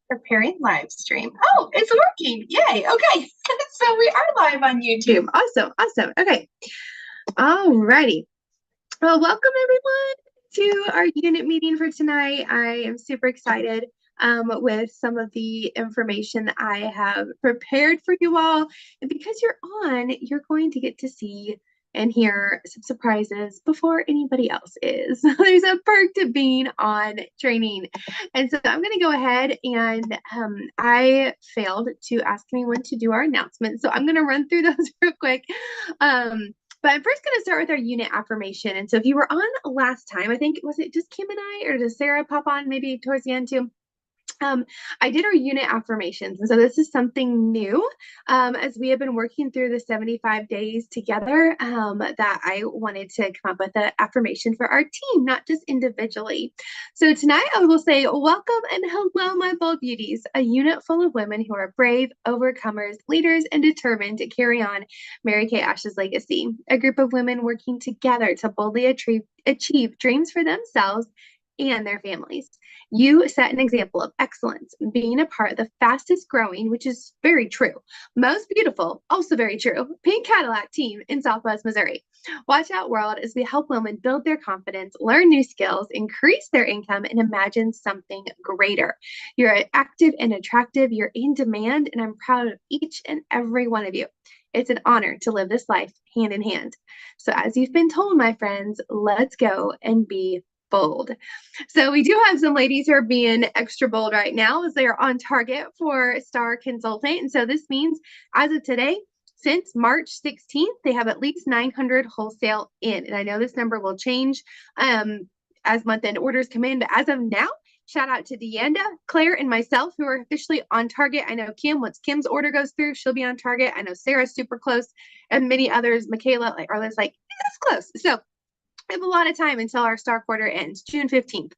Preparing live stream. Oh, it's working. Yay. Okay. So we are live on YouTube. Awesome. Awesome. Okay. All righty. Well, welcome everyone to our unit meeting for tonight. I am super excited with some of the information that I have prepared for you all. And because you're on, you're going to get to see and hear some surprises before anybody else is. There's a perk to being on training. And so I'm going to go ahead and I failed to ask anyone to do our announcement. So I'm going to run through those real quick. But I'm first going to start with our unit affirmation. And so if you were on last time, I think, was it just Kim and I, or does Sarah pop on maybe towards the end too? I did our unit affirmations. And so this is something new as we have been working through the 75 days together that I wanted to come up with an affirmation for our team, not just individually. So tonight I will say, welcome and hello, my bold beauties, a unit full of women who are brave, overcomers, leaders, and determined to carry on Mary Kay Ash's legacy. A group of women working together to boldly achieve dreams for themselves and their families. You set an example of excellence, being a part of the fastest growing, which is very true, most beautiful, also very true, Pink Cadillac team in Southwest Missouri. Watch out, world, as we help women build their confidence, learn new skills, increase their income, and imagine something greater. You're active and attractive, you're in demand, and I'm proud of each and every one of you. It's an honor to live this life hand in hand. So, as you've been told, my friends, let's go and be bold. So we do have some ladies who are being extra bold right now as they are on target for Star Consultant. And so this means as of today, since March 16th, they have at least 900 wholesale in. And I know this number will change as month-end orders come in, but as of now, shout out to Deanda, Claire, and myself who are officially on target. I know Kim, once Kim's order goes through, she'll be on target. I know Sarah's super close, and many others, Michaela, like Arla's like, that's close. So we have a lot of time until our star quarter ends, June 15th.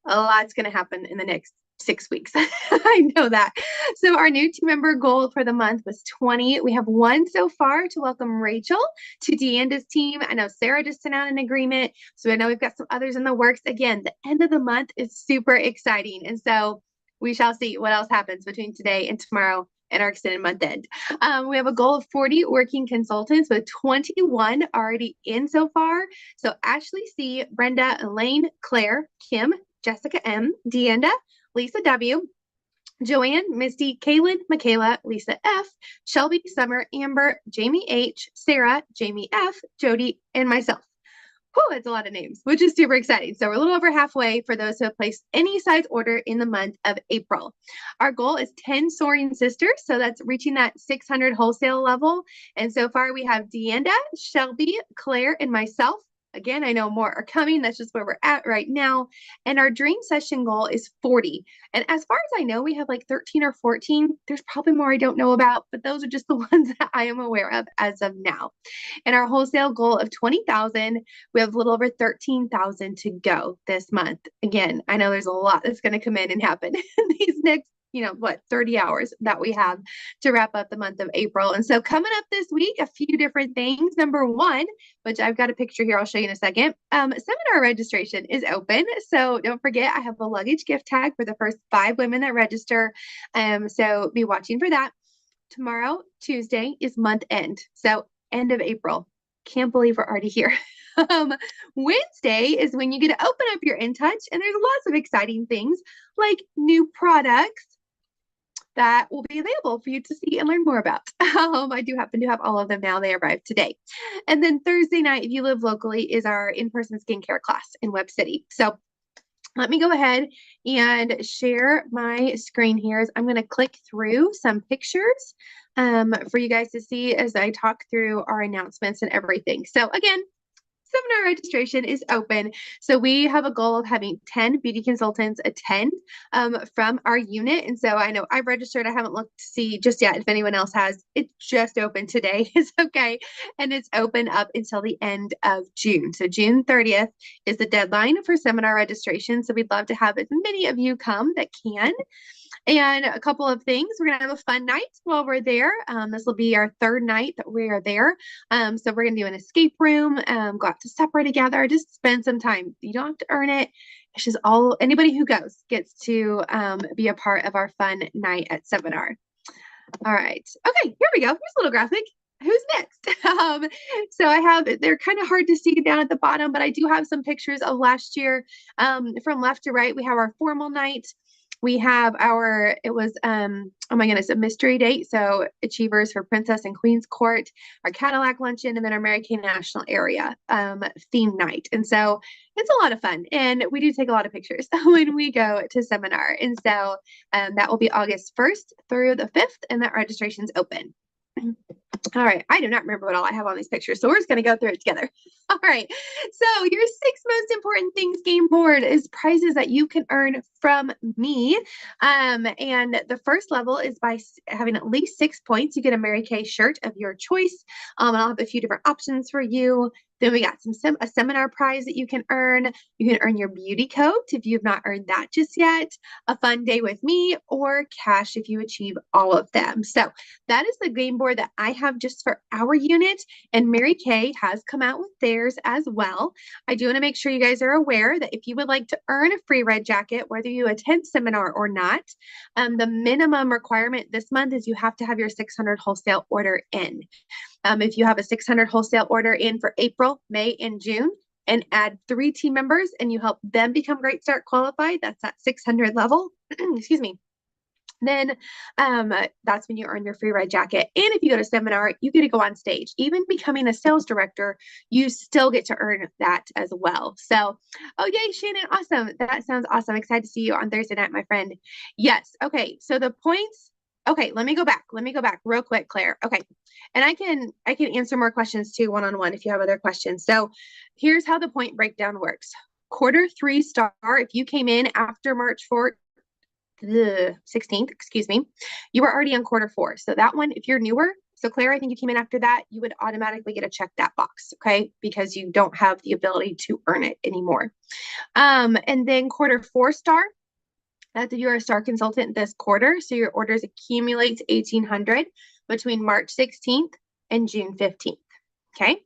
A lot's going to happen in the next 6 weeks. I know that. So our new team member goal for the month was 20. We have one so far to welcome Rachel to Deanda's team. I know Sarah just sent out an agreement. So I know we've got some others in the works. Again, the end of the month is super exciting. And so we shall see what else happens between today and tomorrow and our extended month end. We have a goal of 40 working consultants with 21 already in so far. So Ashley C., Brenda, Elaine, Claire, Kim, Jessica M., Deanda, Lisa W., Joanne, Misty, Kaylin, Michaela, Lisa F., Shelby, Summer, Amber, Jamie H., Sarah, Jamie F., Jody, and myself. Whew, it's a lot of names, which is super exciting. So we're a little over halfway for those who have placed any size order in the month of April. Our goal is 10 Soaring Sisters. So that's reaching that 600 wholesale level. And so far we have Deanda, Shelby, Claire, and myself. Again, I know more are coming. That's just where we're at right now. And our dream session goal is 40. And as far as I know, we have like 13 or 14. There's probably more I don't know about, but those are just the ones that I am aware of as of now. And our wholesale goal of 20,000, we have a little over 13,000 to go this month. Again, I know there's a lot that's going to come in and happen in these next 30 hours that we have to wrap up the month of April. And so coming up this week, a few different things. Number one, which I've got a picture here, I'll show you in a second. Seminar registration is open. So don't forget, I have a luggage gift tag for the first 5 women that register. So be watching for that. Tomorrow, Tuesday, is month end. So end of April. Can't believe we're already here. Wednesday is when you get to open up your In Touch, and there's lots of exciting things like new products that will be available for you to see and learn more about. I do happen to have all of them now. They arrived today. And then Thursday night, if you live locally, is our in-person skincare class in Webb City. So let me go ahead and share my screen here. I'm going to click through some pictures for you guys to see as I talk through our announcements and everything. So again, seminar registration is open. So we have a goal of having 10 beauty consultants attend from our unit. And so I know I've registered. I haven't looked to see just yet if anyone else has. It's just open today. It's okay. And it's open up until the end of June. So June 30th is the deadline for seminar registration. So we'd love to have as many of you come that can. And a couple of things. We're going to have a fun night while we're there. This will be our 3rd night that we are there. So we're going to do an escape room, go out to supper together, just spend some time. You don't have to earn it. It's just all anybody who goes gets to be a part of our fun night at seminar. All right. Okay, here we go. Here's a little graphic. Who's next? So I have, they're kind of hard to see down at the bottom, but I do have some pictures of last year. From left to right, we have our formal night. We have our, it was, oh my goodness, a mystery date. So Achievers for Princess and Queen's Court, our Cadillac luncheon, and then our Mary Kay National Area theme night. And so it's a lot of fun. And we do take a lot of pictures when we go to seminar. And so that will be August 1st through the 5th, and that registration's open. All right, I do not remember what all I have on these pictures, so we're just going to go through it together. All right, so your 6 most important things game board is prizes that you can earn from me. And the first level is by having at least 6 points. You get a Mary Kay shirt of your choice. And I'll have a few different options for you. Then we got a seminar prize that you can earn. You can earn your beauty coat if you have not earned that just yet, a fun day with me, or cash if you achieve all of them. So that is the game board that I have just for our unit, and Mary Kay has come out with theirs as well. I do want to make sure you guys are aware that if you would like to earn a free red jacket, whether you attend seminar or not, the minimum requirement this month is you have to have your 600 wholesale order in. If you have a 600 wholesale order in for April, May, and June, and add 3 team members and you help them become Great Start qualified, that's at 600 level, excuse me, then that's when you earn your free red jacket. And if you go to seminar, you get to go on stage. Even becoming a sales director, you still get to earn that as well. So, oh yay, Shannon, awesome. That sounds awesome. Excited to see you on Thursday night, my friend. Yes, okay, so the points, okay, let me go back real quick, Claire. Okay, and I can answer more questions too, one-on-one if you have other questions. So here's how the point breakdown works. Quarter 3 star, if you came in after March 4th, the 16th, excuse me, you were already on quarter 4. So that one, if you're newer, so Claire, I think you came in after that, you would automatically get to check that box, okay? Because you don't have the ability to earn it anymore. And then quarter 4 star, that's if you're a star consultant this quarter. So your orders accumulate to 1,800 between March 16th and June 15th, okay?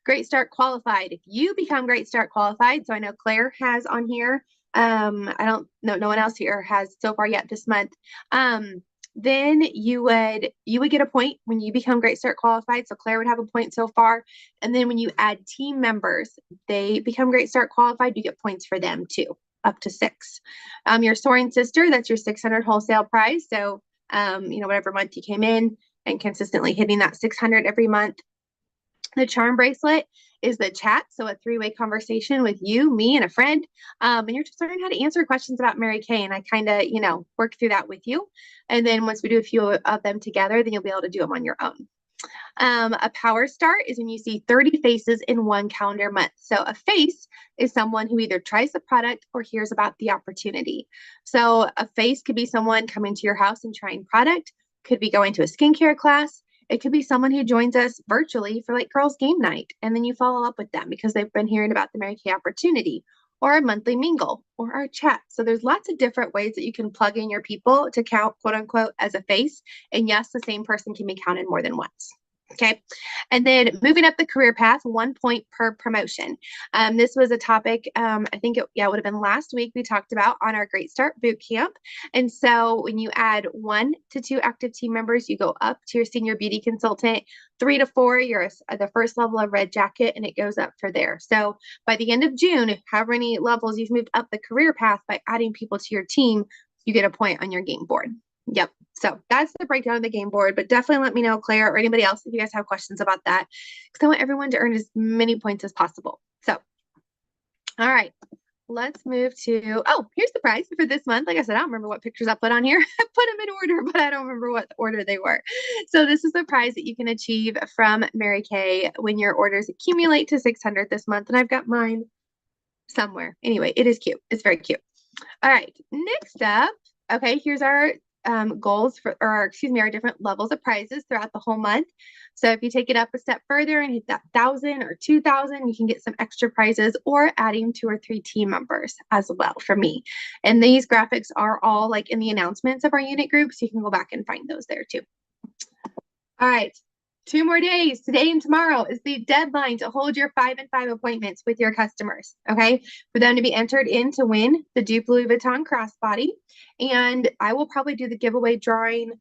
Great Start qualified. If you become Great Start qualified, so I know Claire has on here, I don't know, no one else here has so far yet this month. Then you would get a point when you become Great Start qualified. So Claire would have a point so far. And then when you add team members, they become Great Start qualified, you get points for them too, up to 6. Your Soaring Sister, that's your 600 wholesale prize. So, whatever month you came in and consistently hitting that 600 every month. The Charm Bracelet is the chat, so a 3-way conversation with you, me, and a friend. And you're just learning how to answer questions about Mary Kay, and I kind of, work through that with you. And then once we do a few of them together, then you'll be able to do them on your own. A Power Start is when you see 30 faces in one calendar month. So a face is someone who either tries the product or hears about the opportunity. So a face could be someone coming to your house and trying product, could be going to a skincare class. It could be someone who joins us virtually for like girls' game night, and then you follow up with them because they've been hearing about the Mary Kay opportunity, or a monthly mingle, or our chat. So there's lots of different ways that you can plug in your people to count, quote unquote, as a face. And yes, the same person can be counted more than once. Okay. And then moving up the career path, 1 point per promotion. This was a topic, I think it would have been last week we talked about on our Great Start boot camp. And so when you add 1 to 2 active team members, you go up to your senior beauty consultant. 3 to 4, you're the first level of red jacket, and it goes up for there. So by the end of June, however many levels you've moved up the career path by adding people to your team, you get a point on your game board. Yep. So that's the breakdown of the game board, but definitely let me know, Claire, or anybody else, if you guys have questions about that, because I want everyone to earn as many points as possible. So, all right, let's move to, here's the prize for this month. Like I said, I don't remember what pictures I put on here. I put them in order, but I don't remember what order they were. So this is the prize that you can achieve from Mary Kay when your orders accumulate to 600 this month. And I've got mine somewhere. Anyway, it is cute. It's very cute. All right, next up, okay, here's our goals our different levels of prizes throughout the whole month. So if you take it up a step further and hit that 1,000 or 2,000, you can get some extra prizes, or adding 2 or 3 team members as well for me. And these graphics are all like in the announcements of our unit group, so you can go back and find those there too. All right. 2 more days. Today and tomorrow is the deadline to hold your 5 and 5 appointments with your customers. Okay. For them to be entered in to win the Dupe Louis Vuitton crossbody. And I will probably do the giveaway drawing.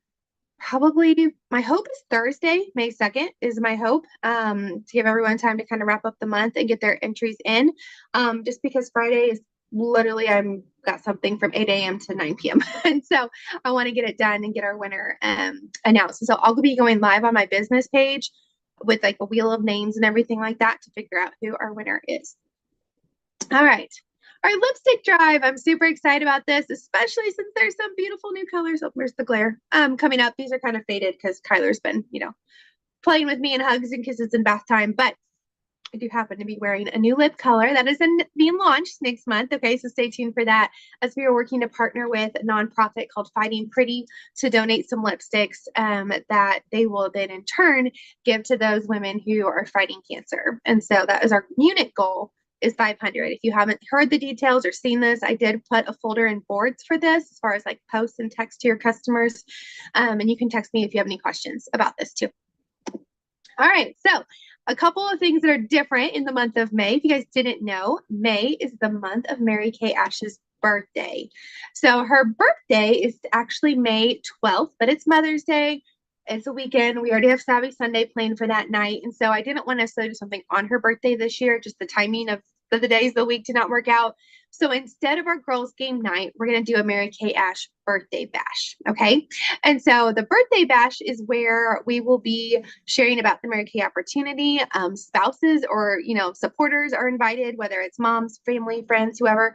Probably my hope is Thursday, May 2nd is my hope, to give everyone time to kind of wrap up the month and get their entries in. Just because Friday is literally I'm got something from 8 a.m. to 9 p.m. And so I want to get it done and get our winner announced. And so I'll be going live on my business page with like a wheel of names and everything like that to figure out who our winner is. All right. Our lipstick drive. I'm super excited about this, especially since there's some beautiful new colors. Oh, where's the glare? Coming up. These are kind of faded because Kyler's been, playing with me in hugs and kisses and bath time. But I do happen to be wearing a new lip color that is being launched next month. Okay, so stay tuned for that as we are working to partner with a nonprofit called Fighting Pretty to donate some lipsticks that they will then in turn give to those women who are fighting cancer. And so that is our unit goal is 500. If you haven't heard the details or seen this, I did put a folder in boards for this as far as like posts and text to your customers. And you can text me if you have any questions about this too. All right, so a couple of things that are different in the month of May. If you guys didn't know, May is the month of Mary Kay Ash's birthday. So her birthday is actually May 12th, but it's Mother's Day. It's a weekend. We already have Savvy Sunday planned for that night. And so I didn't want to necessarily do something on her birthday this year. Just the timing of the days of the week did not work out. So instead of our girls game night, we're going to do a Mary Kay Ash birthday bash. Okay. And so the birthday bash is where we will be sharing about the Mary Kay opportunity. Spouses or, supporters are invited, whether it's moms, family, friends, whoever,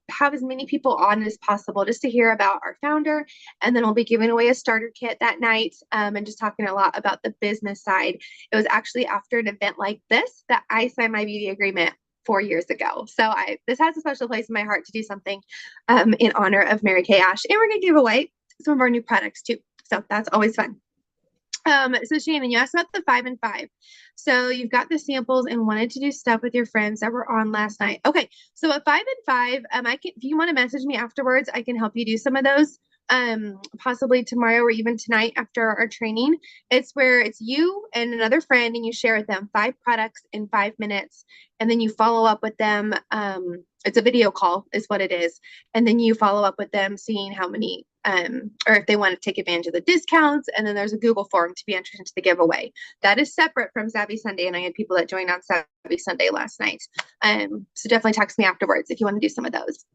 have as many people on as possible just to hear about our founder. And then we'll be giving away a starter kit that night and just talking a lot about the business side. It was actually after an event like this that I signed my beauty agreement 4 years ago. So this has a special place in my heart to do something in honor of Mary Kay Ash. And we're going to give away some of our new products too. So that's always fun. So Shannon, you asked about the 5 and 5. So you've got the samples and wanted to do stuff with your friends that were on last night. Okay. So at 5 and 5, if you want to message me afterwards, I can help you do some of those. Possibly tomorrow or even tonight after our training. It's where it's you and another friend and you share with them 5 products in 5 minutes and then you follow up with them. It's a video call is what it is. And then you follow up with them seeing how many or if they want to take advantage of the discounts. And then there's a Google form to be entered into the giveaway. That is separate from Savvy Sunday. And I had people that joined on Savvy Sunday last night. So definitely text me afterwards if you want to do some of those.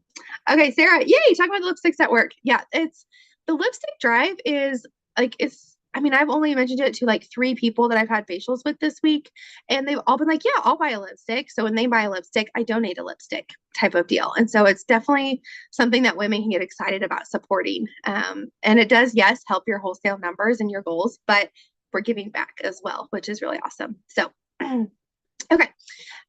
Okay, Sarah, yay, talk about the lipsticks at work. Yeah, it's the lipstick drive is like, I've only mentioned it to like 3 people that I've had facials with this week, and they've all been like, yeah, I'll buy a lipstick. So when they buy a lipstick, I donate a lipstick type of deal. And so it's definitely something that women can get excited about supporting. And it does, yes, help your wholesale numbers and your goals, but we're giving back as well, which is really awesome. So, okay.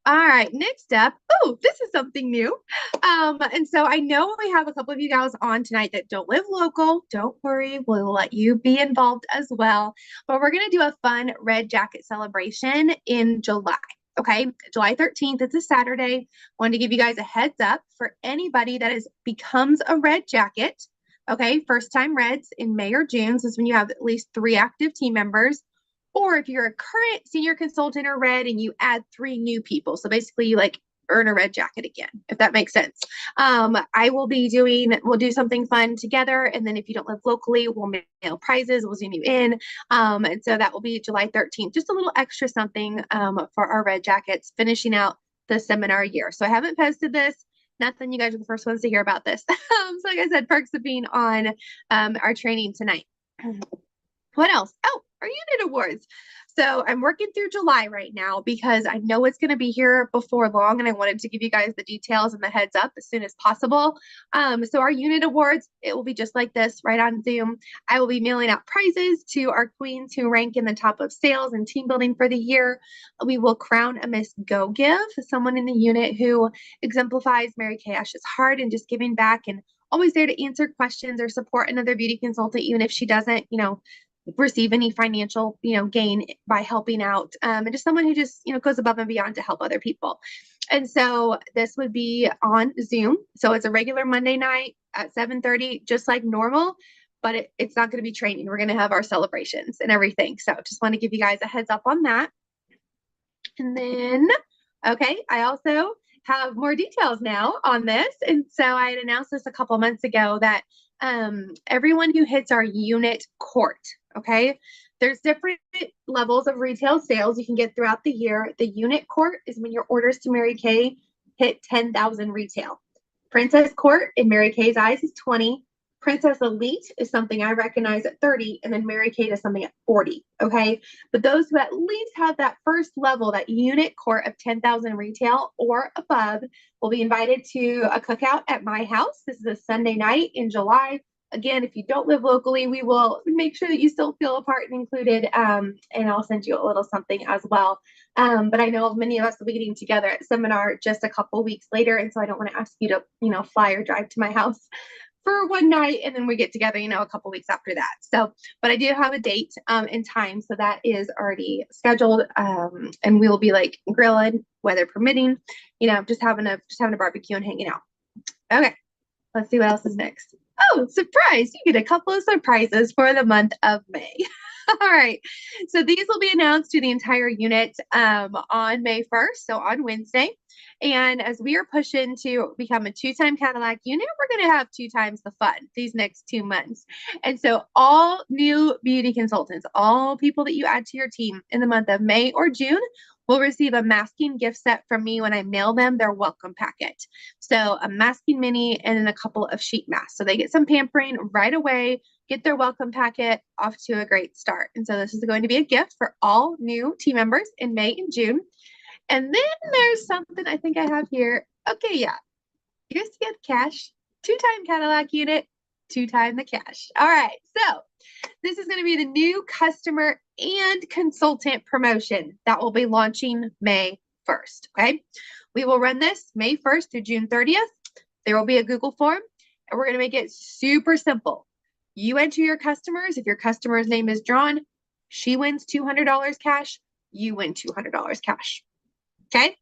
All right, next up. Oh, this is something new. And so I know we have a couple of you guys on tonight that don't live local. Don't worry, we'll let you be involved as well. But we're going to do a fun red jacket celebration in July. Okay, July 13th, it's a Saturday. Wanted to give you guys a heads up for anybody that becomes a red jacket. Okay, first time reds in May or June. So this is when you have at least 3 active team members. Or if you're a current senior consultant or red and you add 3 new people. So basically you like earn a red jacket again, if that makes sense. We'll do something fun together. And then if you don't live locally, we'll mail prizes, we'll zoom you in. And so that will be July 13th, just a little extra something for our red jackets, finishing out the seminar year. So I haven't posted this. Nothing, you guys are the first ones to hear about this. So like I said, perks of being on our training tonight. What else? Oh, our unit awards. So I'm working through July right now because I know it's going to be here before long and I wanted to give you guys the details and the heads up as soon as possible. So our unit awards, it will be just like this right on Zoom. I will be mailing out prizes to our queens who rank in the top of sales and team building for the year. We will crown a Miss Go Give, someone in the unit who exemplifies Mary Kay Ash's heart and just giving back and always there to answer questions or support another beauty consultant, even if she doesn't, receive any financial, gain by helping out, and just someone who just, goes above and beyond to help other people. And so this would be on Zoom. So it's a regular Monday night at 7:30, just like normal, but it's not going to be training. We're going to have our celebrations and everything. So just want to give you guys a heads up on that. And then, okay, I also have more details now on this. And so I had announced this a couple months ago that everyone who hits our unit court, okay, there's different levels of retail sales you can get throughout the year. The unit court is when your orders to Mary Kay hit 10,000 retail. Princess Court in Mary Kay's eyes is 20. Princess Elite is something I recognize at 30, and then Mary Kay is something at 40. Okay. But those who at least have that first level, that unit court of 10,000 retail or above, will be invited to a cookout at my house. This is a Sunday night in July. Again, if you don't live locally, we will make sure that you still feel a part and included. And I'll send you a little something as well. But I know many of us will be getting together at seminar just a couple weeks later. And so I don't want to ask you to, fly or drive to my house for one night and then we get together, a couple weeks after that. So, but I do have a date and time. So that is already scheduled. And we will be like grilling, weather permitting, just having a barbecue and hanging out. Okay. Let's see what else is next. Oh, surprise. You get a couple of surprises for the month of May. All right. So these will be announced to the entire unit on May 1st, so on Wednesday. And as we are pushing to become a 2-time Cadillac unit, we're going to have 2 times the fun these next 2 months. And so all new beauty consultants, all people that you add to your team in the month of May or June, will receive a masking gift set from me when I mail them their welcome packet. So a masking mini and then a couple of sheet masks. So they get some pampering right away, get their welcome packet, off to a great start. And so this is going to be a gift for all new team members in May and June. And then there's something I think I have here. Okay, yeah. You guys get cash, 2-time Cadillac unit, 2-time the cash. All right. So this is going to be the new customer and consultant promotion that will be launching May 1st. Okay. We will run this May 1st through June 30th. There will be a Google form and we're going to make it super simple. You enter your customers. If your customer's name is drawn, she wins $200 cash. You win $200 cash. Okay.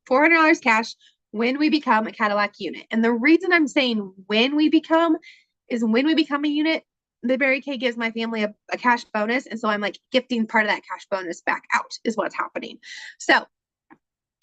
$400 cash when we become a Cadillac unit. And the reason I'm saying when we become is when we become a unit, the Mary Kay gives my family a cash bonus. And so I'm like gifting part of that cash bonus back out is what's happening. So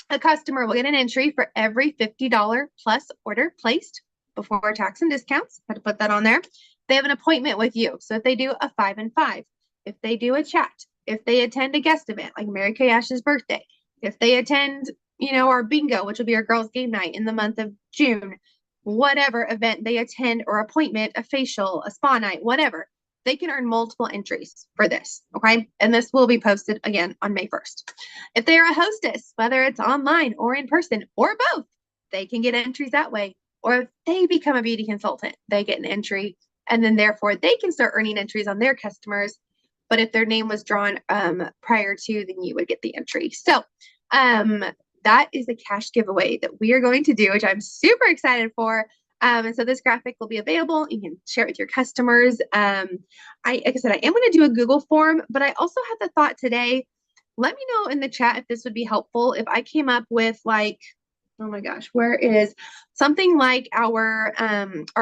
a customer will get an entry for every $50 plus order placed before tax and discounts. I had to put that on there. They have an appointment with you. So if they do a 5 and 5, if they do a chat, if they attend a guest event like Mary Kay Ash's birthday, if they attend, our bingo, which will be our girls' game night in the month of June, whatever event they attend or appointment, a facial, a spa night, whatever, they can earn multiple entries for this. Okay. And this will be posted again on May 1st. If they are a hostess, whether it's online or in person or both, they can get entries that way. Or if they become a beauty consultant, they get an entry and then therefore they can start earning entries on their customers. But if their name was drawn prior to, then you would get the entry. So that is a cash giveaway that we are going to do, which I'm super excited for. And so this graphic will be available. You can share it with your customers. Like I said, I am going to do a Google form, but I also had the thought today, let me know in the chat if this would be helpful. If I came up with like, oh my gosh, where is something like our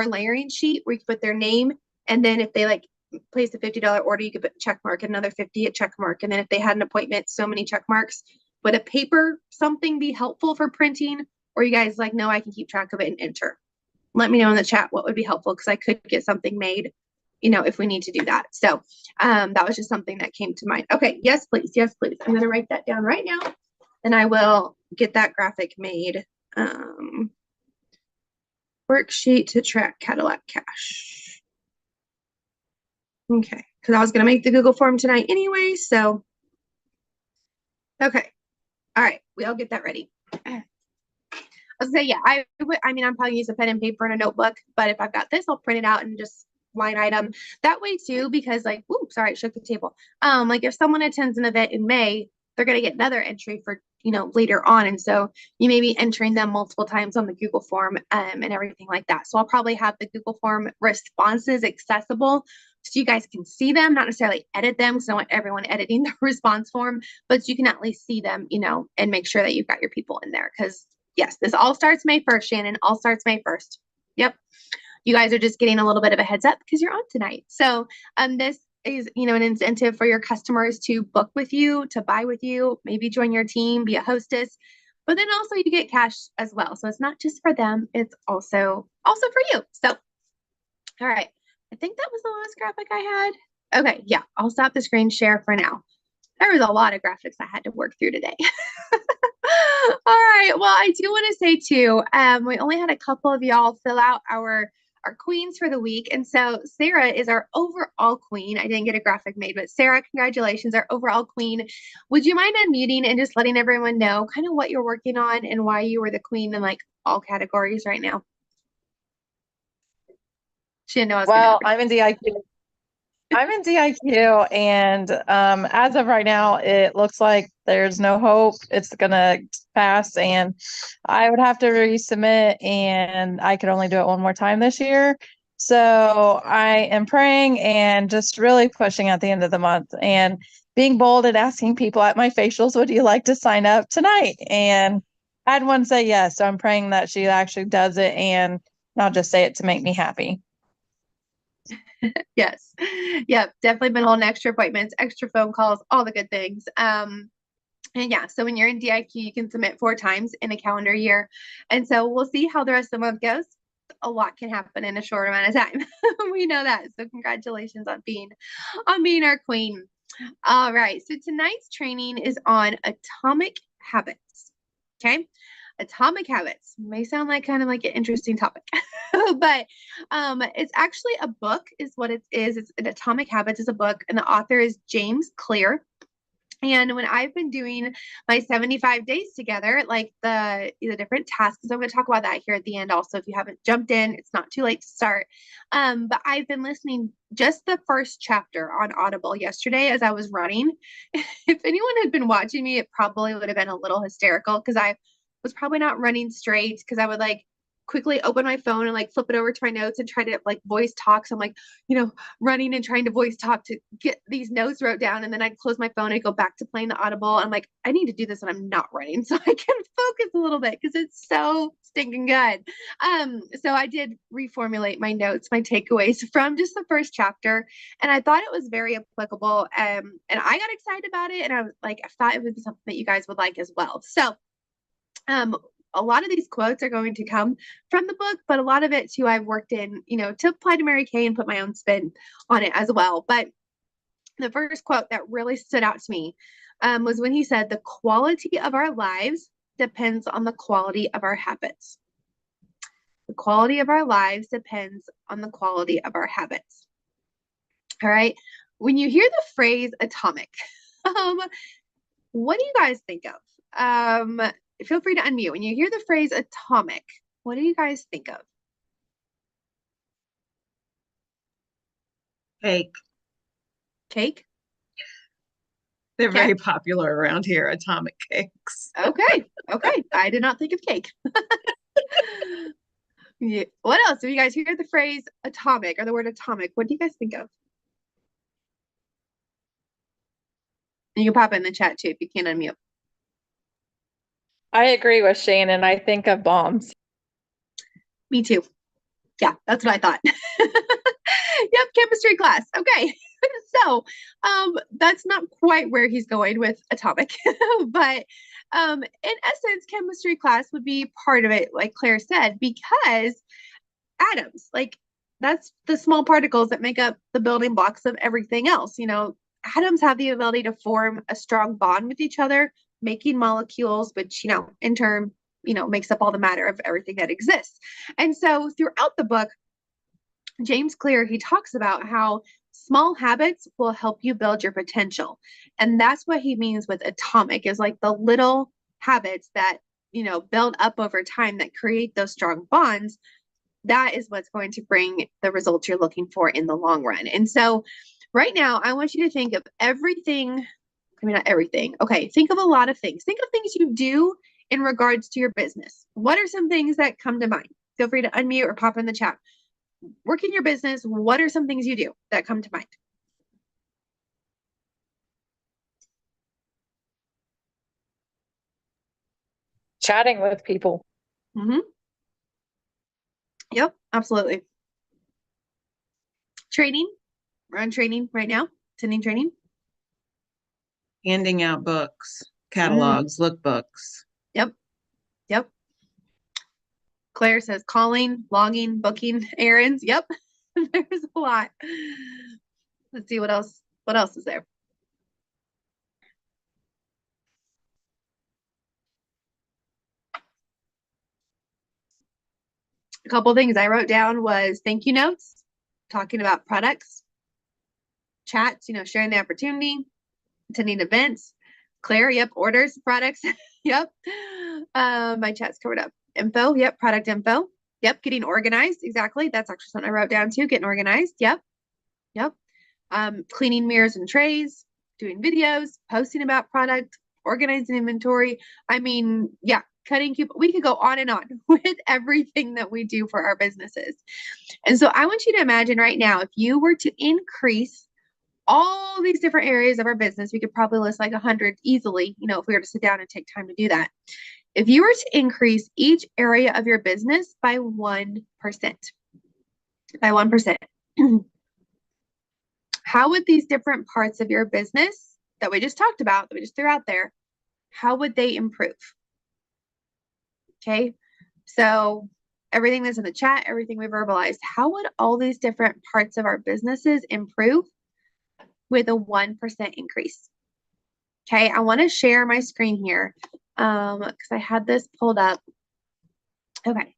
layering sheet where you can put their name. And then if they like place a $50 order, you could put check mark, another 50 a check mark. And then if they had an appointment, so many check marks. Would a paper something be helpful for printing? Or you guys like, no, I can keep track of it and enter. Let me know in the chat what would be helpful because I could get something made, if we need to do that. So that was just something that came to mind. Okay, yes, please. Yes, please. I'm going to write that down right now and I will get that graphic made. Worksheet to track Cadillac cash. Okay, because I was going to make the Google form tonight anyway. So, okay. All right, we'll get that ready. I was gonna say, yeah, I'm probably use a pen and paper and a notebook, but if I've got this, I'll print it out and just line item that way too, because like, oops, sorry, I shook the table. Like if someone attends an event in May, they're going to get another entry for, later on. And so you may be entering them multiple times on the Google form and everything like that. So I'll probably have the Google form responses accessible so you guys can see them, not necessarily edit them because I don't want everyone editing the response form, but you can at least see them, and make sure that you've got your people in there. Because yes, this all starts May 1st, Shannon, all starts May 1st. Yep. you guys are just getting a little bit of a heads up because you're on tonight. So this is, an incentive for your customers to book with you, to buy with you, maybe join your team, be a hostess, but then also you get cash as well. So it's not just for them, it's also for you. So, all right. I think that was the last graphic I had. Okay, yeah, I'll stop the screen share for now. There was a lot of graphics I had to work through today. All right. Well, I do want to say too, we only had a couple of y'all fill out our queens for the week. And so Sarah is our overall queen. I didn't get a graphic made, but Sarah, congratulations, our overall queen. Would you mind unmuting and just letting everyone know kind of what you're working on and why you were the queen in like all categories right now? She didn't know I was Well, I'm in DIQ. And as of right now, it looks like there's no hope it's gonna pass, and I would have to resubmit, and I could only do it one more time this year. So I am praying and just really pushing at the end of the month and being bold and asking people at my facials, would you like to sign up tonight? And I had one say yes. So I'm praying that she actually does it and not just say it to make me happy. Yes. Yep. Definitely been holding extra appointments, extra phone calls, all the good things. And yeah, so when you're in DIQ, you can submit 4 times in a calendar year. And so we'll see how the rest of the month goes. A lot can happen in a short amount of time. We know that. So congratulations on being our queen. All right. So tonight's training is on atomic habits. Okay. Atomic habits may sound like kind of like an interesting topic, but it's actually a book is what it is. It's an Atomic Habits is a book, and the author is James Clear. And when I've been doing my 75 days together, like the different tasks, I'm going to talk about that here at the end also. If you haven't jumped in, it's not too late to start. But I've been listening just the first chapter on Audible yesterday as I was running. If anyone had been watching me, it probably would have been a little hysterical because I was probably not running straight because I would like quickly open my phone and like flip it over to my notes and try to like voice talk. So I'm like, running and trying to voice talk to get these notes wrote down. And then I'd close my phone and go back to playing the Audible. I'm like, I need to do this when I'm not running so I can focus a little bit because it's so stinking good. So I did reformulate my notes, my takeaways from just the first chapter. And I thought it was very applicable. And I got excited about it. And I was like, I thought it would be something that you guys would like as well. So a lot of these quotes are going to come from the book, but a lot of it too, I've worked in, to apply to Mary Kay and put my own spin on it as well. But the first quote that really stood out to me was when he said, the quality of our lives depends on the quality of our habits. The quality of our lives depends on the quality of our habits. All right. When you hear the phrase atomic, what do you guys think of? Feel free to unmute. When you hear the phrase atomic, what do you guys think of? Cake. Cake? They're very popular around here, atomic cakes. Okay. I did not think of cake. Yeah. What else? If you guys hear the phrase atomic or the word atomic, what do you guys think of? You can pop it in the chat too if you can't unmute. I agree with Shannon. I think of bombs. Me too. Yeah, that's what I thought. Yep, chemistry class. Okay. So that's not quite where he's going with atomic, but in essence, chemistry class would be part of it, like Claire said, because atoms, like that's the small particles that make up the building blocks of everything else. Atoms have the ability to form a strong bond with each other, making molecules, which, in turn, makes up all the matter of everything that exists. And so throughout the book, James Clear, he talks about how small habits will help you build your potential. And that's what he means with atomic is like the little habits that, build up over time that create those strong bonds. That is what's going to bring the results you're looking for in the long run. And so right now, I want you to think of everything. I mean, not everything. Okay. Think of a lot of things. Think of things you do in regards to your business. What are some things that come to mind? Feel free to unmute or pop in the chat. Work in your business. What are some things you do that come to mind? Chatting with people. Mm-hmm. Yep, absolutely. Training. We're on training right now. Attending training. Handing out books, catalogs, lookbooks. Yep. Yep. Claire says calling, logging, booking errands. Yep. There's a lot. Let's see what else. What else is there? A couple things I wrote down was thank you notes, talking about products, chats, sharing the opportunity, attending events. Claire, yep, orders, products, yep. My chat's covered up. Info, yep, product info, yep, getting organized, exactly. That's actually something I wrote down too, getting organized, yep, yep. Cleaning mirrors and trays, doing videos, posting about product, organizing inventory. I mean, yeah, cutting coupons. We could go on and on with everything that we do for our businesses. And so I want you to imagine right now, if you were to increase all these different areas of our business, we could probably list like 100 easily, if we were to sit down and take time to do that. If you were to increase each area of your business by 1%, how would these different parts of your business that we just talked about, that we just threw out there, how would they improve? Okay, so everything that's in the chat, everything we verbalized, how would all these different parts of our businesses improve with a 1% increase? Okay, I want to share my screen here because I had this pulled up. Okay,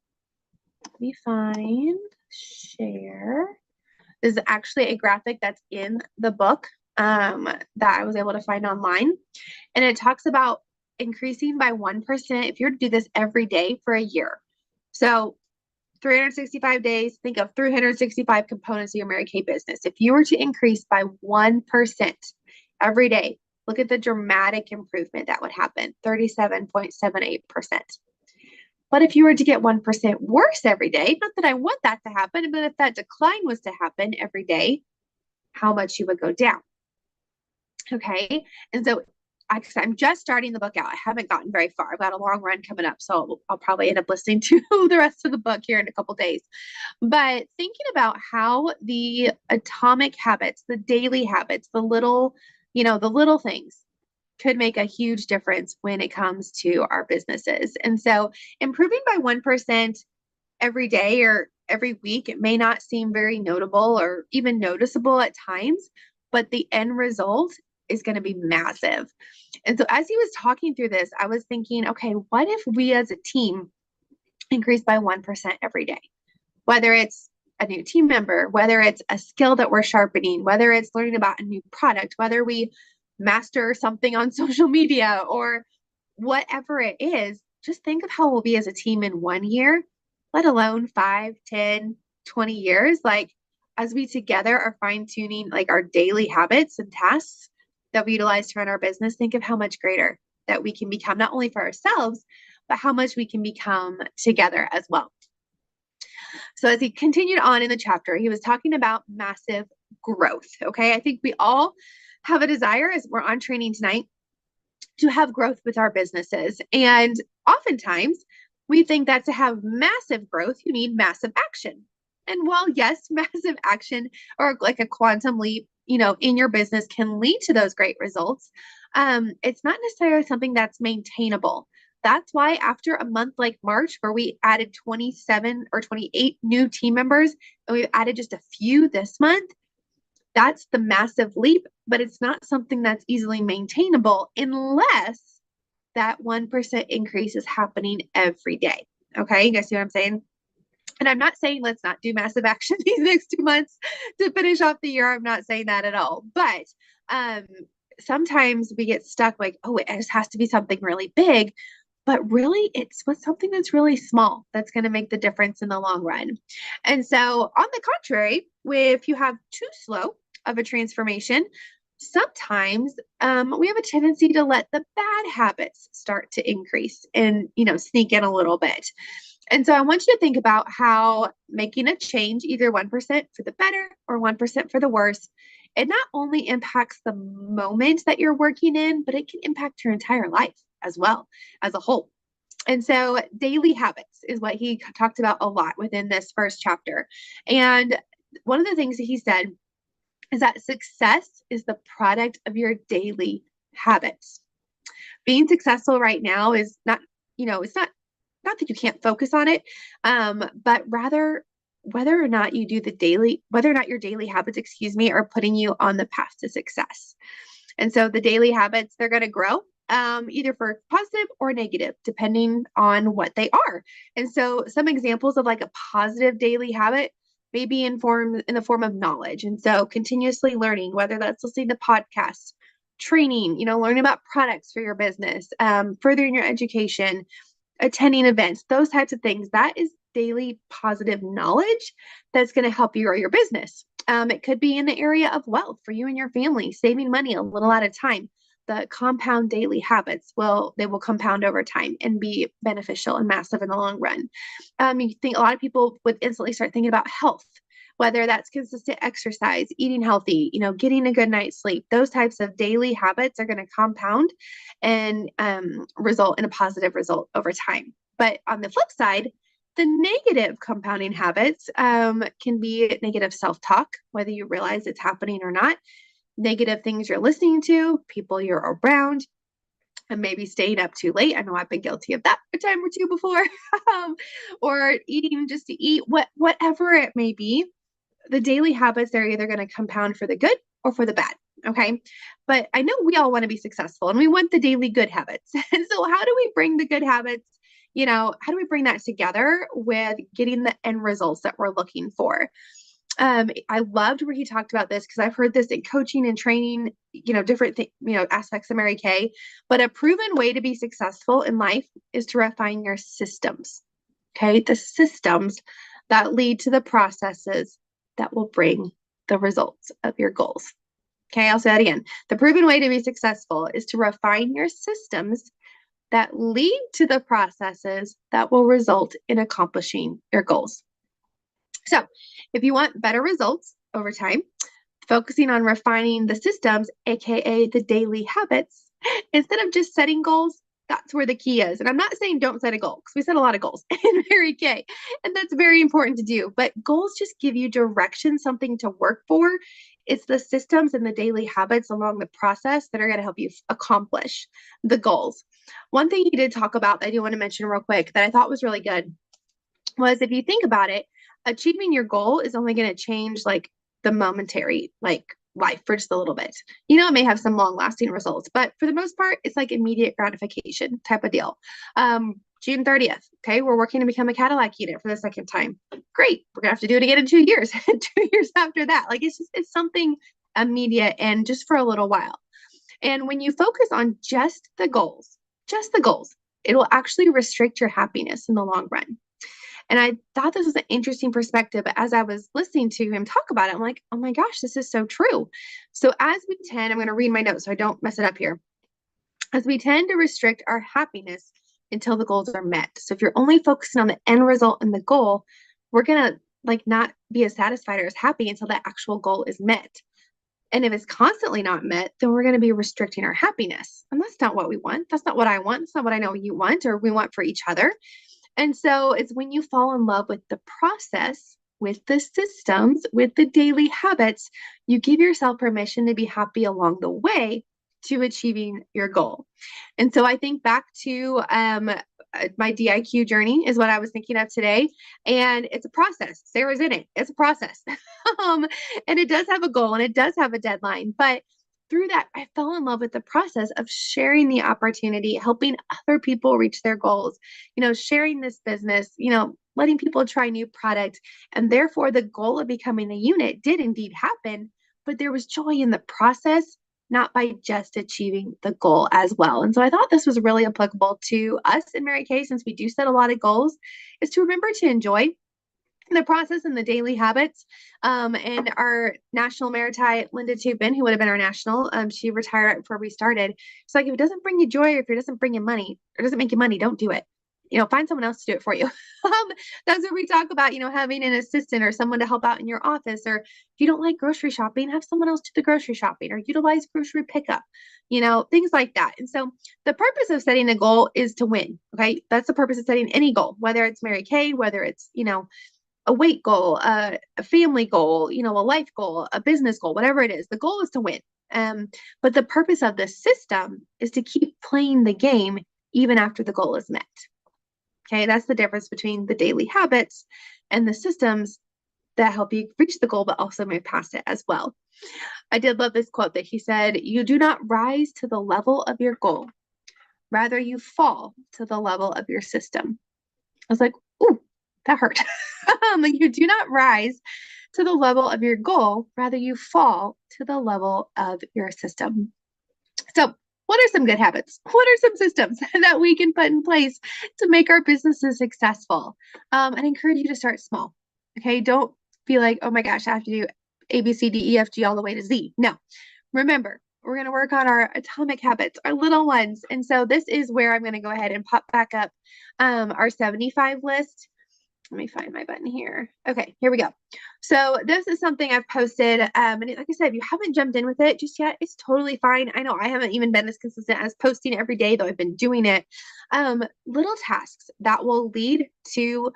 let me find share. This is actually a graphic that's in the book that I was able to find online. And it talks about increasing by 1% if you're to do this every day for a year. So 365 days, think of 365 components of your Mary Kay business. If you were to increase by 1% every day, look at the dramatic improvement that would happen, 37.78%. But if you were to get 1% worse every day, not that I want that to happen, but if that decline was to happen every day, how much you would go down. Okay. And so I'm just starting the book out. I haven't gotten very far. I've got a long run coming up, so I'll probably end up listening to the rest of the book here in a couple days. But thinking about how the atomic habits, the daily habits, the little things could make a huge difference when it comes to our businesses. And so improving by 1% every day or every week, it may not seem very notable or even noticeable at times, but the end result is going to be massive. And so as he was talking through this, I was thinking, okay, what if we as a team increase by 1% every day? Whether it's a new team member, whether it's a skill that we're sharpening, whether it's learning about a new product, whether we master something on social media or whatever it is, just think of how we'll be as a team in 1 year, let alone 5, 10, 20 years. Like as we together are fine-tuning like our daily habits and tasks that we utilize to run our business, think of how much greater that we can become, not only for ourselves, but how much we can become together as well. So as he continued on in the chapter, he was talking about massive growth. Okay. I think we all have a desire, as we're on training tonight, to have growth with our businesses. And oftentimes we think that to have massive growth, you need massive action. And while yes, massive action or like a quantum leap, in your business can lead to those great results, it's not necessarily something that's maintainable. That's why after a month like March, where we added 27 or 28 new team members, and we've added just a few this month, that's the massive leap, but it's not something that's easily maintainable unless that 1% increase is happening every day. Okay, you guys see what I'm saying? And I'm not saying let's not do massive action these next 2 months to finish off the year. I'm not saying that at all. But sometimes we get stuck like, oh, it just has to be something really big. But really, it's something that's really small that's going to make the difference in the long run. And so on the contrary, if you have too slow of a transformation, sometimes we have a tendency to let the bad habits start to increase and, sneak in a little bit. And so I want you to think about how making a change, either 1% for the better or 1% for the worse, it not only impacts the moment that you're working in, but it can impact your entire life as well as a whole. And so daily habits is what he talked about a lot within this first chapter. And one of the things that he said is that success is the product of your daily habits. Being successful right now is not, it's not that you can't focus on it, but rather whether or not your daily habits, are putting you on the path to success. And so the daily habits, they're going to grow, either for positive or negative, depending on what they are. And so some examples of like a positive daily habit may be in the form of knowledge. And so continuously learning, whether that's listening to podcasts, training, learning about products for your business, furthering your education, attending events, those types of things. That is daily positive knowledge that's going to help you grow your business. It could be in the area of wealth for you and your family, saving money a little at a time. The compound daily habits will compound over time and be beneficial and massive in the long run. You think a lot of people would instantly start thinking about health, whether that's consistent exercise, eating healthy, getting a good night's sleep. Those types of daily habits are going to compound and result in a positive result over time. But on the flip side, the negative compounding habits can be negative self-talk, whether you realize it's happening or not, negative things you're listening to, people you're around, and maybe staying up too late. I know I've been guilty of that a time or two before, or eating just to eat, whatever it may be. The daily habits, they're either going to compound for the good or for the bad. Okay. But I know we all want to be successful and we want the daily good habits. And so how do we bring the good habits, how do we bring that together with getting the end results that we're looking for? I loved where he talked about this because I've heard this in coaching and training, different aspects of Mary Kay. But a proven way to be successful in life is to refine your systems. Okay. The systems that lead to the processes that will bring the results of your goals. Okay, I'll say that again. The proven way to be successful is to refine your systems that lead to the processes that will result in accomplishing your goals. So if you want better results over time, focusing on refining the systems, aka the daily habits, instead of just setting goals, that's where the key is. And I'm not saying don't set a goal, because we set a lot of goals in Mary Kay, and that's very important to do. But goals just give you direction, something to work for. It's the systems and the daily habits along the process that are going to help you accomplish the goals. One thing he did talk about that I do want to mention real quick that I thought was really good was, if you think about it, achieving your goal is only going to change like the momentary, like life for just a little bit. It may have some long lasting results, but for the most part, it's like immediate gratification type of deal. June 30th. Okay. We're working to become a Cadillac unit for the second time. Great. We're gonna have to do it again in 2 years, 2 years after that. Like it's something immediate and just for a little while. And when you focus on just the goals, it will actually restrict your happiness in the long run. And I thought this was an interesting perspective. But as I was listening to him talk about it, I'm like, oh my gosh, this is so true. So I'm going to read my notes so I don't mess it up here. As we tend to restrict our happiness until the goals are met. So if you're only focusing on the end result and the goal, we're going to not be as satisfied or as happy until that actual goal is met. And if it's constantly not met, then we're going to be restricting our happiness. And that's not what we want. That's not what I want. It's not what I know you want or we want for each other. And so it's when you fall in love with the process, with the systems, with the daily habits, you give yourself permission to be happy along the way to achieving your goal. And so I think back to my DIQ journey is what I was thinking of today. And it's a process. Sarah's in it. It's a process. And it does have a goal and it does have a deadline. But through that, I fell in love with the process of sharing the opportunity, helping other people reach their goals, sharing this business, letting people try new products. And therefore, the goal of becoming a unit did indeed happen, but there was joy in the process, not by just achieving the goal as well. And so I thought this was really applicable to us in Mary Kay, since we do set a lot of goals, is to remember to enjoy the process and the daily habits. And our national Maritite, Linda Tupin, who would have been our national, she retired right before we started. It's like, if it doesn't bring you joy, or if it doesn't bring you money, or doesn't make you money, don't do it. Find someone else to do it for you. That's where we talk about, having an assistant or someone to help out in your office. Or if you don't like grocery shopping, have someone else do the grocery shopping, or utilize grocery pickup, things like that. And so the purpose of setting a goal is to win. Okay. That's the purpose of setting any goal, whether it's Mary Kay, whether it's, a weight goal, a family goal, you know, a life goal, a business goal, whatever it is. The goal is to win. But the purpose of the system is to keep playing the game even after the goal is met. Okay, that's the difference between the daily habits and the systems that help you reach the goal, but also move past it as well. I did love this quote that he said, "You do not rise to the level of your goal. Rather, you fall to the level of your system." I was like, ooh, that hurt. Like, you do not rise to the level of your goal. Rather, you fall to the level of your system. So, what are some good habits? What are some systems that we can put in place to make our businesses successful? And encourage you to start small. Okay, don't be like, oh my gosh, I have to do A, B, C, D, E, F, G all the way to Z. No, remember, we're going to work on our atomic habits, our little ones. And so this is where I'm going to go ahead and pop back up our 75 list. Let me find my button here. Okay, here we go. So this is something I've posted. And like I said, if you haven't jumped in with it just yet, it's totally fine. I know I haven't even been as consistent as posting every day, though I've been doing it. Little tasks that will lead to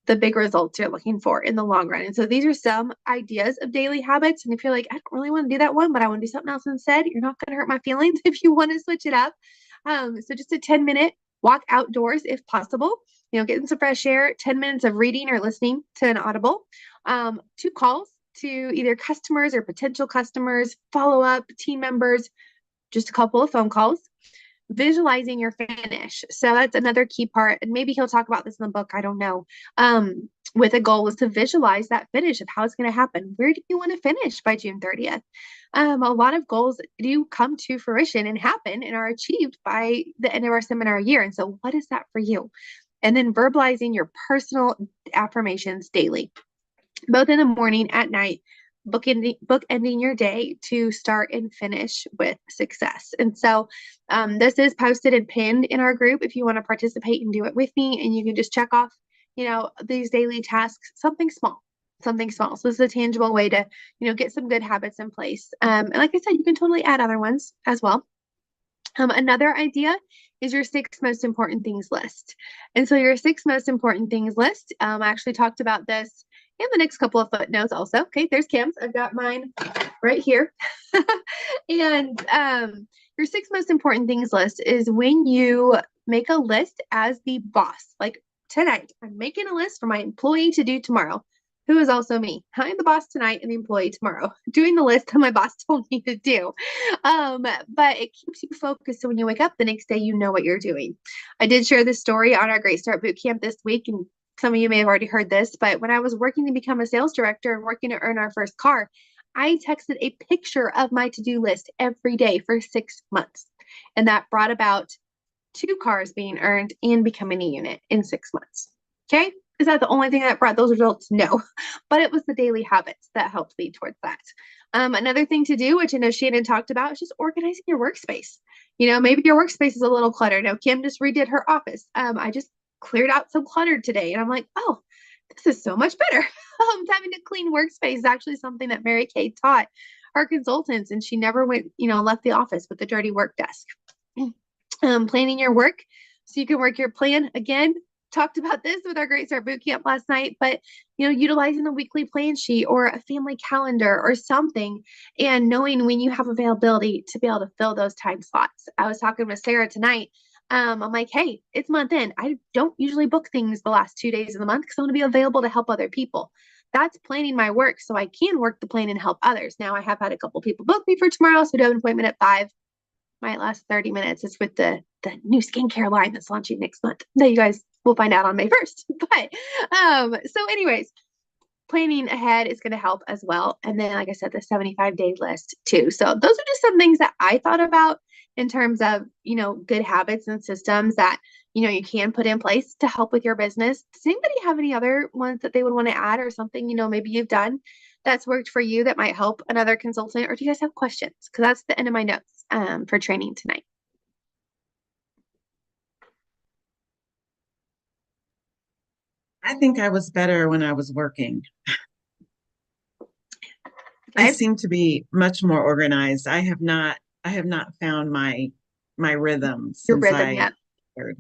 the big results you're looking for in the long run. And so these are some ideas of daily habits. And if you're like, I don't really want to do that one, but I want to do something else instead, you're not going to hurt my feelings if you want to switch it up. So just a 10-minute walk outdoors if possible, you know, getting some fresh air, 10 minutes of reading or listening to an audible, 2 calls to either customers or potential customers, follow up team members, just a couple of phone calls, visualizing your finish. So that's another key part. And maybe he'll talk about this in the book. I don't know. With a goal is to visualize that finish of how it's going to happen. Where do you want to finish by June 30th? A lot of goals do come to fruition and happen and are achieved by the end of our seminar year. And so what is that for you? And then verbalizing your personal affirmations daily, both in the morning, at night, bookending your day to start and finish with success. And so this is posted and pinned in our group if you want to participate and do it with me, and you can just check off, you know, these daily tasks, something small. So this is a tangible way to, you know, get some good habits in place. And like I said, you can totally add other ones as well. Another idea is your 6 most important things list. And so your 6 most important things list, I actually talked about this in the next couple of footnotes also. Okay, there's Kim's. I've got mine right here. And your 6 most important things list is when you make a list as the boss. Like tonight, I'm making a list for my employee to do tomorrow, who is also me. I'm the boss tonight and the employee tomorrow, doing the list that my boss told me to do. But it keeps you focused. So when you wake up the next day, you know what you're doing. I did share this story on our Great Start Bootcamp this week, and some of you may have already heard this, but when I was working to become a sales director and working to earn our first car, I texted a picture of my to-do list every day for 6 months. And that brought about 2 cars being earned and becoming a unit in 6 months. Okay. Is that the only thing that brought those results? No, but it was the daily habits that helped lead towards that. Another thing to do, which I know Shannon talked about, is just organizing your workspace. You know, maybe your workspace is a little cluttered. Now, Kim just redid her office. I just cleared out some clutter today, and I'm like, oh, this is so much better. Having a clean workspace is actually something that Mary Kay taught our consultants, and she never went, you know, left the office with a dirty work desk. Planning your work so you can work your plan. Again, talked about this with our Great Start Bootcamp last night, but, you know, utilizing a weekly plan sheet or a family calendar or something, and knowing when you have availability to be able to fill those time slots. I was talking with Sarah tonight. I'm like, hey, it's month end. I don't usually book things the last 2 days of the month because I want to be available to help other people. That's planning my work so I can work the plan and help others. Now I have had a couple people book me for tomorrow, so we do have an appointment at 5. Might last 30 minutes. It's with the new skincare line that's launching next month that you guys will find out on May 1st. But so anyways, planning ahead is going to help as well. And then, like I said, the 75-day list too. So those are just some things that I thought about in terms of, you know, good habits and systems that, you know, you can put in place to help with your business. Does anybody have any other ones that they would want to add, or something, you know, maybe you've done that's worked for you that might help another consultant? Or do you guys have questions? Because that's the end of my notes for training tonight. I think I was better when I was working. I seem to be much more organized. I have not found my rhythm Your since rhythm I yet. heard.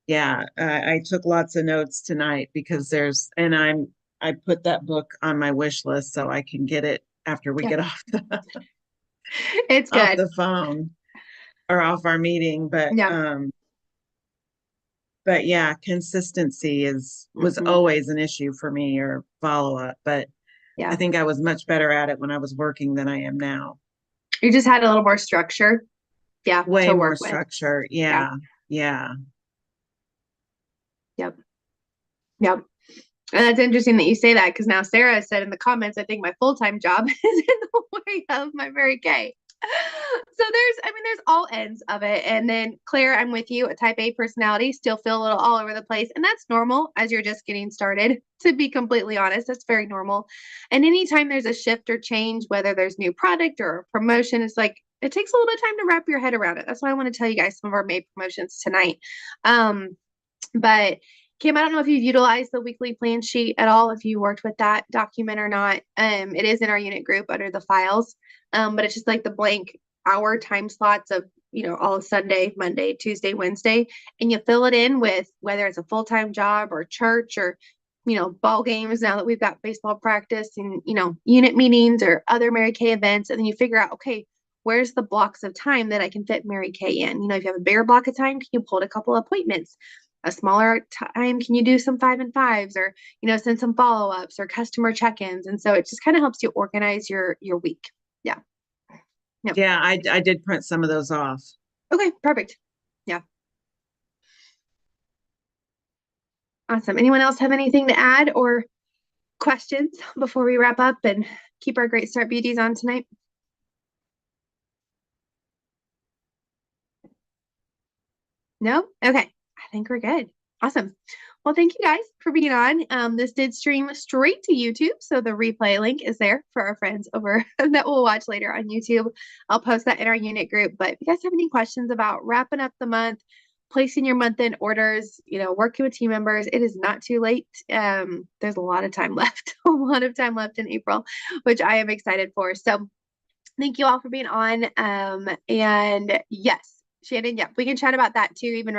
Yeah, I took lots of notes tonight because I put that book on my wish list so I can get it after we Yeah. get off It's off good. the phone or off our meeting. Yeah. But yeah, consistency was Mhm. always an issue for me, or follow up. But I Yeah. think I was much better at it when I was working than I am now. You just had a little more structure. Yeah, Way to more work with. structure. Yeah. Yeah. Yeah. Yep. Yep. And that's interesting that you say that because now Sarah said in the comments, I think my full-time job is in the way of my Mary Kay. So there's all ends of it. And then Claire, I'm with you, a type A personality, still feel a little all over the place. And that's normal as you're just getting started, to be completely honest. That's very normal. And anytime there's a shift or change, whether there's new product or promotion, it's like it takes a little bit of time to wrap your head around it. That's why I want to tell you guys some of our May promotions tonight. But Kim, I don't know if you've utilized the weekly plan sheet at all, if you worked with that document or not. It is in our unit group under the files. But it's just like the blank hour time slots of, all Sunday, Monday, Tuesday, Wednesday, and you fill it in with whether it's a full-time job or church or, ball games now that we've got baseball practice and, unit meetings or other Mary Kay events. And then you figure out, okay, where's the blocks of time that I can fit Mary Kay in? If you have a bigger block of time, can you pull a couple of appointments? A smaller time, can you do some 5 and 5s or, send some follow-ups or customer check-ins? And so it just kind of helps you organize your week. Yeah. Yep. Yeah, I did print some of those off. Okay, perfect. Yeah. Awesome. Anyone else have anything to add or questions before we wrap up and keep our Great Start Beauties on tonight? No? Okay. I think we're good. Awesome. Well, thank you guys for being on. This did stream straight to YouTube, so the replay link is there for our friends over that will watch later on YouTube. I'll post that in our unit group. But if you guys have any questions about wrapping up the month, placing your month-end orders, working with team members, it is not too late. There's a lot of time left, a lot of time left in April, which I am excited for. So thank you all for being on. And yes, Shannon, yeah, we can chat about that too, even